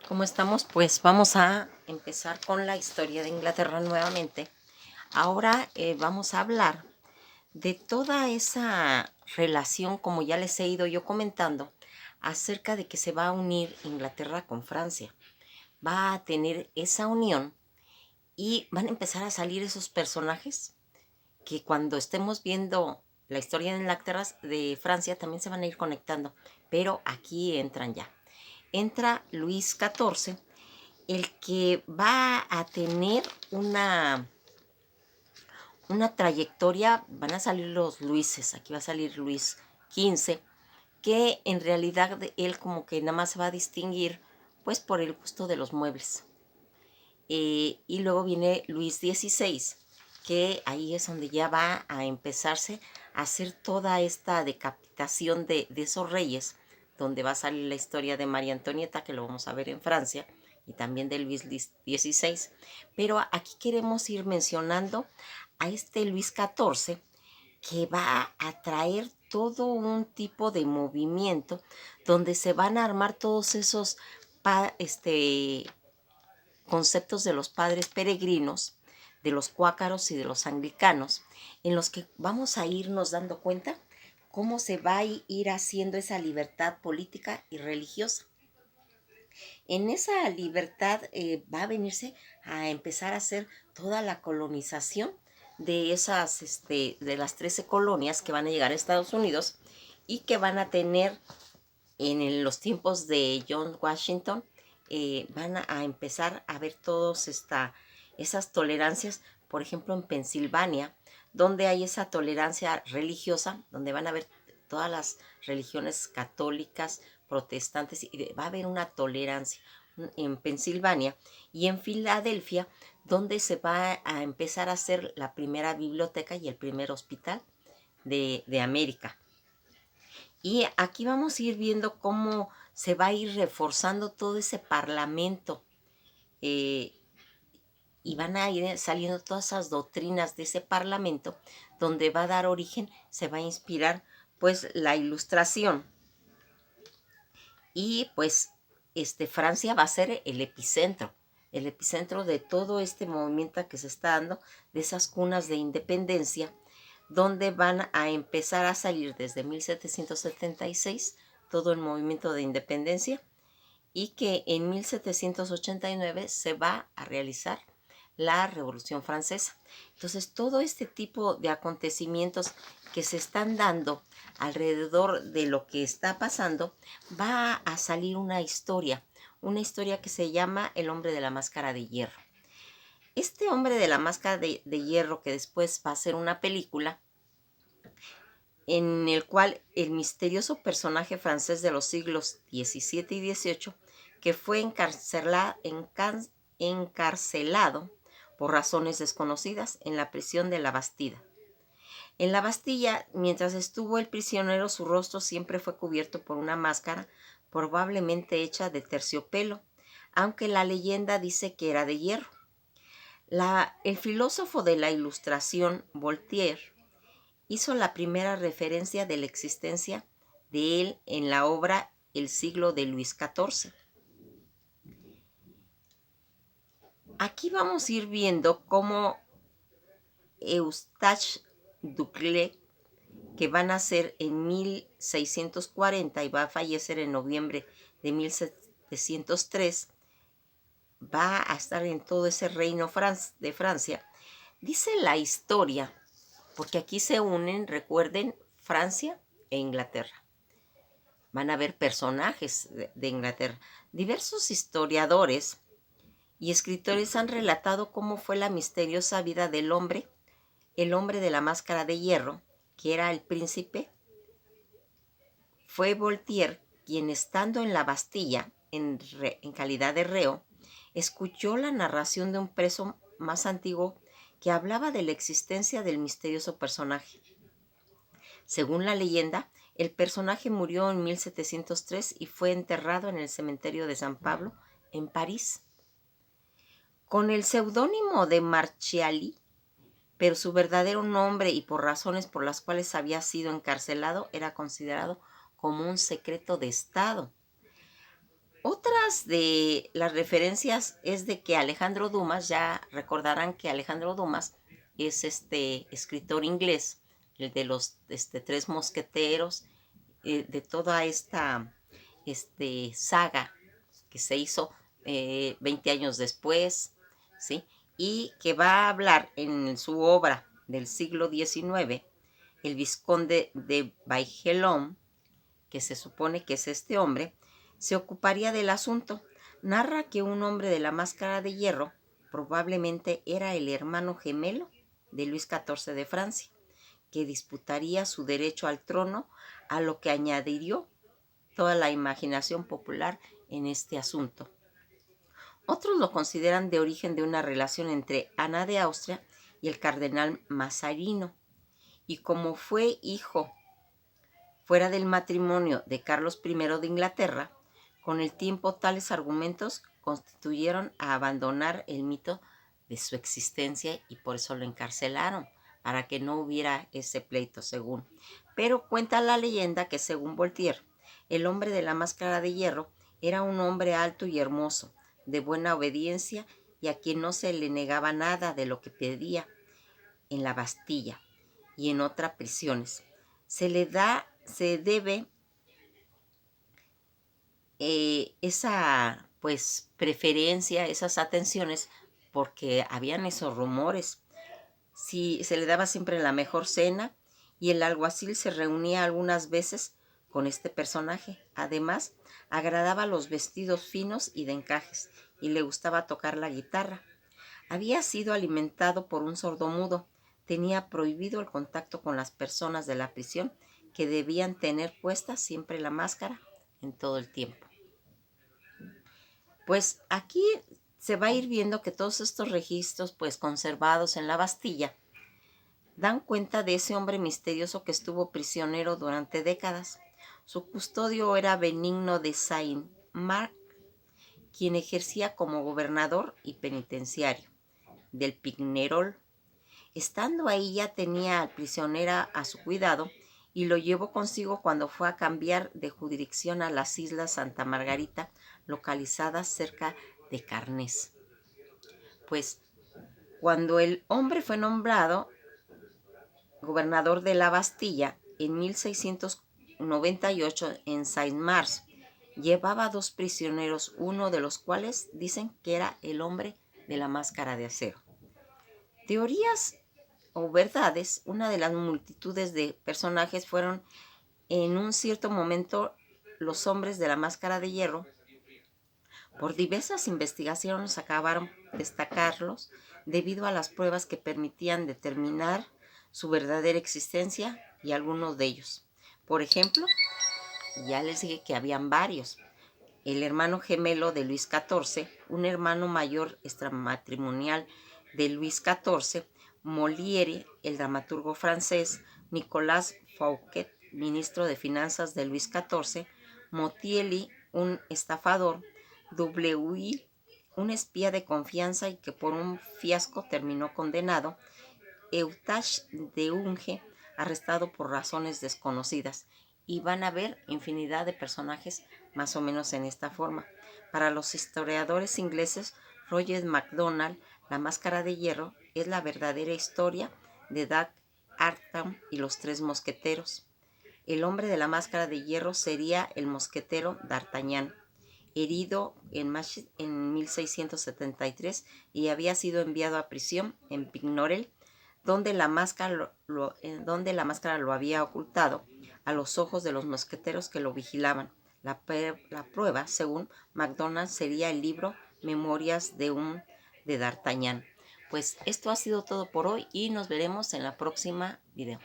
¿Cómo estamos? Pues vamos a empezar con la historia de Inglaterra nuevamente. Ahora vamos a hablar de toda esa relación, como ya les he ido yo comentando, acerca de que se va a unir Inglaterra con Francia. Va a tener esa unión y van a empezar a salir esos personajes que cuando estemos viendo la historia de Inglaterra, de Francia, también se van a ir conectando. Pero aquí entran ya. Entra Luis XIV, el que va a tener una trayectoria. Van a salir los Luises, aquí va a salir Luis XV, que en realidad él como que nada más se va a distinguir pues por el gusto de los muebles. Y luego viene Luis XVI, que ahí es donde ya va a empezarse a hacer toda esta decapitación de esos reyes, donde va a salir la historia de María Antonieta, que lo vamos a ver en Francia, y también de Luis XVI. Pero aquí queremos ir mencionando a este Luis XIV, que va a traer todo un tipo de movimiento donde se van a armar todos esos conceptos de los padres peregrinos, de los cuácaros y de los anglicanos, en los que vamos a irnos dando cuenta cómo se va a ir haciendo esa libertad política y religiosa. En esa libertad va a venirse a empezar a hacer toda la colonización de de las 13 colonias que van a llegar a Estados Unidos y que van a tener en los tiempos de John Washington. Van a empezar a ver todas esas tolerancias, por ejemplo en Pensilvania, donde hay esa tolerancia religiosa, donde van a ver todas las religiones católicas, protestantes, y va a haber una tolerancia en Pensilvania. Y en Filadelfia, donde se va a empezar a hacer la primera biblioteca y el primer hospital de América. Y aquí vamos a ir viendo cómo se va a ir reforzando todo ese parlamento, eh, y van a ir saliendo todas esas doctrinas de ese parlamento, donde va a dar origen, se va a inspirar pues la ilustración. Y pues Francia va a ser el epicentro de todo este movimiento que se está dando, de esas cunas de independencia, donde van a empezar a salir desde 1776 todo el movimiento de independencia, y que en 1789 se va a realizar la Revolución Francesa. Entonces, todo este tipo de acontecimientos que se están dando alrededor de lo que está pasando, va a salir una historia que se llama El hombre de la máscara de hierro. Este hombre de la máscara de hierro, que después va a ser una película, en el cual el misterioso personaje francés de los siglos XVII y XVIII, que fue encarcelado por razones desconocidas en la prisión de la Bastida. En la Bastilla, mientras estuvo el prisionero, su rostro siempre fue cubierto por una máscara, probablemente hecha de terciopelo, aunque la leyenda dice que era de hierro. El filósofo de la Ilustración, Voltaire, hizo la primera referencia de la existencia de él en la obra El siglo de Luis XIV. Aquí vamos a ir viendo cómo Eustache Ducler, que va a nacer en 1640 y va a fallecer en noviembre de 1703, va a estar en todo ese reino de Francia. Dice la historia, porque aquí se unen, recuerden, Francia e Inglaterra. Van a haber personajes de Inglaterra. Diversos historiadores y escritores han relatado cómo fue la misteriosa vida del hombre, el hombre de la máscara de hierro, que era el príncipe. Fue Voltaire quien, estando en la Bastilla en calidad de reo, escuchó la narración de un preso más antiguo que hablaba de la existencia del misterioso personaje. Según la leyenda, el personaje murió en 1703 y fue enterrado en el cementerio de San Pablo, en París, con el seudónimo de Marchiali, pero su verdadero nombre, y por razones por las cuales había sido encarcelado, era considerado como un secreto de Estado. Otras de las referencias es de que Alejandro Dumas, ya recordarán que Alejandro Dumas es este escritor inglés, el de los tres mosqueteros, de toda esta saga que se hizo 20 años después, ¿sí? Y que va a hablar en su obra del siglo XIX, el vizconde de Baigellón, que se supone que es este hombre, se ocuparía del asunto. Narra que un hombre de la máscara de hierro probablemente era el hermano gemelo de Luis XIV de Francia, que disputaría su derecho al trono, a lo que añadió toda la imaginación popular en este asunto. Otros lo consideran de origen de una relación entre Ana de Austria y el cardenal Mazarino, y como fue hijo fuera del matrimonio de Carlos I de Inglaterra, con el tiempo tales argumentos constituyeron a abandonar el mito de su existencia y por eso lo encarcelaron, para que no hubiera ese pleito, según. Pero cuenta la leyenda que, según Voltaire, el hombre de la máscara de hierro era un hombre alto y hermoso, de buena obediencia y a quien no se le negaba nada de lo que pedía en la Bastilla y en otras prisiones. Se debe esa pues preferencia, esas atenciones, porque habían esos rumores. Sí, se le daba siempre la mejor cena y el alguacil se reunía algunas veces con este personaje. Además, agradaba los vestidos finos y de encajes y le gustaba tocar la guitarra. Había sido alimentado por un sordomudo. Tenía prohibido el contacto con las personas de la prisión, que debían tener puesta siempre la máscara en todo el tiempo. Pues aquí se va a ir viendo que todos estos registros pues conservados en la Bastilla dan cuenta de ese hombre misterioso que estuvo prisionero durante décadas. Su custodio era Benigno de Saint-Marc, quien ejercía como gobernador y penitenciario del Pignerol. Estando ahí ya tenía al prisionero a su cuidado y lo llevó consigo cuando fue a cambiar de jurisdicción a las Islas Santa Margarita, localizadas cerca de Carnés. Pues cuando el hombre fue nombrado gobernador de la Bastilla en 1698 en Saint-Mars, llevaba 2 prisioneros, uno de los cuales dicen que era el hombre de la máscara de acero. Teorías o verdades, una de las multitudes de personajes fueron en un cierto momento los hombres de la máscara de hierro. Por diversas investigaciones acabaron destacarlos debido a las pruebas que permitían determinar su verdadera existencia y algunos de ellos. Por ejemplo, ya les dije que habían varios. El hermano gemelo de Luis XIV, un hermano mayor extramatrimonial de Luis XIV, Molière, el dramaturgo francés, Nicolas Fouquet, ministro de Finanzas de Luis XIV, Motielli, un estafador, W. un espía de confianza y que por un fiasco terminó condenado, Eustache de Unge, arrestado por razones desconocidas. Y van a ver infinidad de personajes más o menos en esta forma. Para los historiadores ingleses, Roger MacDonald, La Máscara de Hierro, es la verdadera historia de Dag Artham y los 3 mosqueteros. El hombre de la máscara de hierro sería el mosquetero D'Artagnan, herido en 1673 y había sido enviado a prisión en Pignerol, donde la máscara lo había ocultado a los ojos de los mosqueteros que lo vigilaban. La prueba, según MacDonald, sería el libro Memorias de D'Artagnan. Pues esto ha sido todo por hoy y nos veremos en la próxima video.